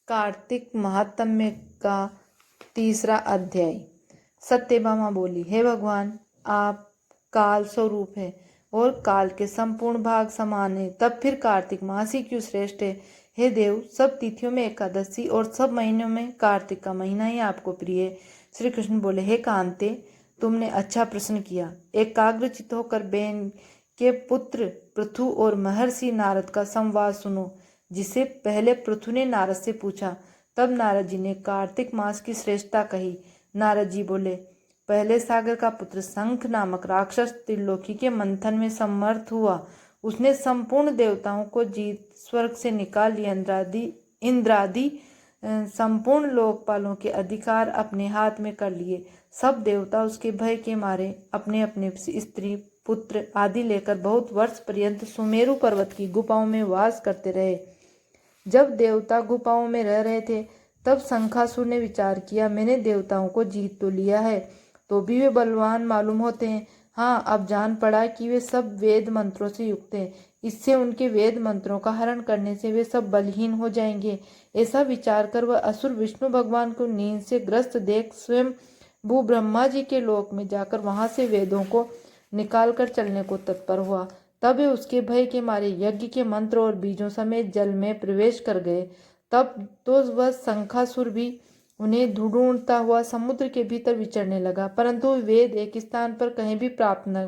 कार्तिक महात्म्य का तीसरा अध्याय। सत्यभामा बोली, हे भगवान, आप काल स्वरूप है और काल के संपूर्ण भाग समान है, तब फिर कार्तिक मास ही क्यों श्रेष्ठ है? हे देव, सब तिथियों में एकादशी और सब महीनों में कार्तिक का महीना ही आपको प्रिय है। श्री कृष्ण बोले, हे कांते, तुमने अच्छा प्रश्न किया। एकाग्रचित्त होकर बेन के पुत्र पृथु और महर्षि नारद का संवाद सुनो, जिसे पहले पृथु ने नारद से पूछा। तब नारद जी ने कार्तिक मास की श्रेष्ठता कही। नारद जी बोले, पहले सागर का पुत्र शंख नामक राक्षस त्रिलोकी के मंथन में समर्थ हुआ। उसने संपूर्ण देवताओं को जीत स्वर्ग से निकाल लिया। इंद्रादि संपूर्ण लोकपालों के अधिकार अपने हाथ में कर लिए। सब देवता उसके भय के मारे अपने अपने स्त्री पुत्र आदि लेकर बहुत वर्ष पर्यंत सुमेरु पर्वत की गुफाओं में वास करते रहे। जब देवता गुफाओं में रह रहे थे, तब शंखासुर ने विचार किया, मैंने देवताओं को जीत तो लिया है, तो भी वे बलवान मालूम होते हैं। हाँ, अब जान पड़ा कि वे सब वेद मंत्रों से युक्त हैं। इससे उनके वेद मंत्रों का हरण करने से वे सब बलहीन हो जाएंगे। ऐसा विचार कर वह असुर विष्णु भगवान को नींद से ग्रस्त देख स्वयं भू ब्रह्मा जी के लोक में जाकर वहां से वेदों को निकाल कर चलने को तत्पर हुआ। तब वे उसके भय के मारे यज्ञ के मंत्र और बीजों समेत जल में प्रवेश कर गए। तब तो वह शंखासुर भी उन्हें ढूंढता हुआ समुद्र के भीतर विचरने लगा, परंतु वेद एक स्थान पर कहीं भी प्राप्त न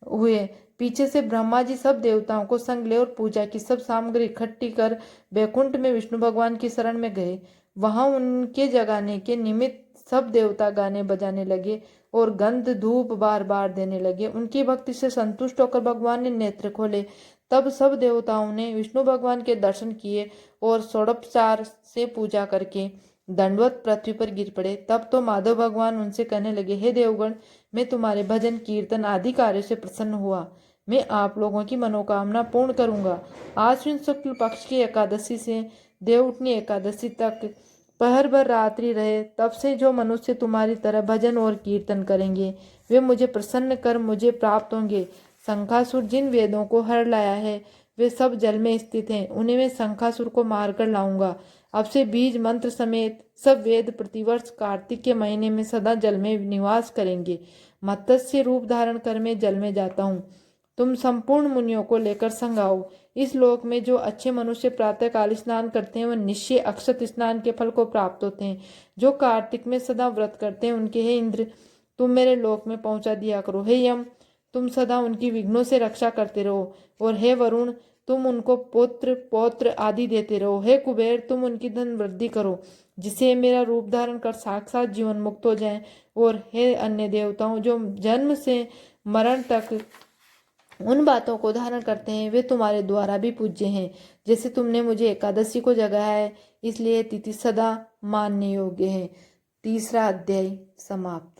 हुए। पीछे से ब्रह्मा जी सब देवताओं को संग ले और पूजा की सब सामग्री इकट्ठी कर बैकुंठ में विष्णु भगवान की शरण में गए। वहां उनके जगाने के निमित्त सब देवता गाने बजाने लगे और गंध धूप बार बार देने लगे। उनकी भक्ति से संतुष्ट होकर भगवान ने नेत्र खोले। तब सब देवताओं ने विष्णु भगवान के दर्शन किए और षोडोपचार से पूजा करके दंडवत पृथ्वी पर गिर पड़े। तब तो माधव भगवान उनसे कहने लगे, हे देवगण, मैं तुम्हारे भजन कीर्तन आदि कार्यों से प्रसन्न हुआ। मैं आप लोगों की मनोकामना पूर्ण करूंगा। आश्विन शुक्ल पक्ष की एकादशी से देवउठनी एकादशी तक पहर भर रात्रि रहे। तब से जो मनुष्य तुम्हारी तरह भजन और कीर्तन करेंगे, वे मुझे प्रसन्न कर मुझे प्राप्त होंगे। शंखासुर जिन वेदों को हर लाया है, वे सब जल में स्थित हैं। उन्हें मैं शंखासुर को मारकर लाऊंगा। अब से बीज मंत्र समेत सब वेद प्रतिवर्ष कार्तिक के महीने में सदा जल में निवास करेंगे। मत्स्य रूप धारण कर मैं जल में जाता हूँ। तुम संपूर्ण मुनियों को लेकर संग आओ। इस लोक में जो अच्छे मनुष्य प्रातः काल स्नान करते हैं, वह निश्चय अक्षत स्नान के फल को प्राप्त होते हैं। जो कार्तिक में सदा व्रत करते हैं, उनके हे इंद्र, तुम मेरे लोक में पहुंचा दिया करो। हे यम, तुम सदा उनकी विघ्नों से रक्षा करते रहो। और हे वरुण, तुम उनको पुत्र पौत्र आदि देते रहो। हे कुबेर, तुम उनकी धन वृद्धि करो, जिसे मेरा रूप धारण कर साक्षात जीवन मुक्त हो जाए। और हे अन्य देवताओं, जो जन्म से मरण तक उन बातों को धारण करते हैं, वे तुम्हारे द्वारा भी पूज्य हैं। जैसे तुमने मुझे एकादशी को जगाया है, इसलिए तिथि सदा मानने योग्य है। तीसरा अध्याय समाप्त।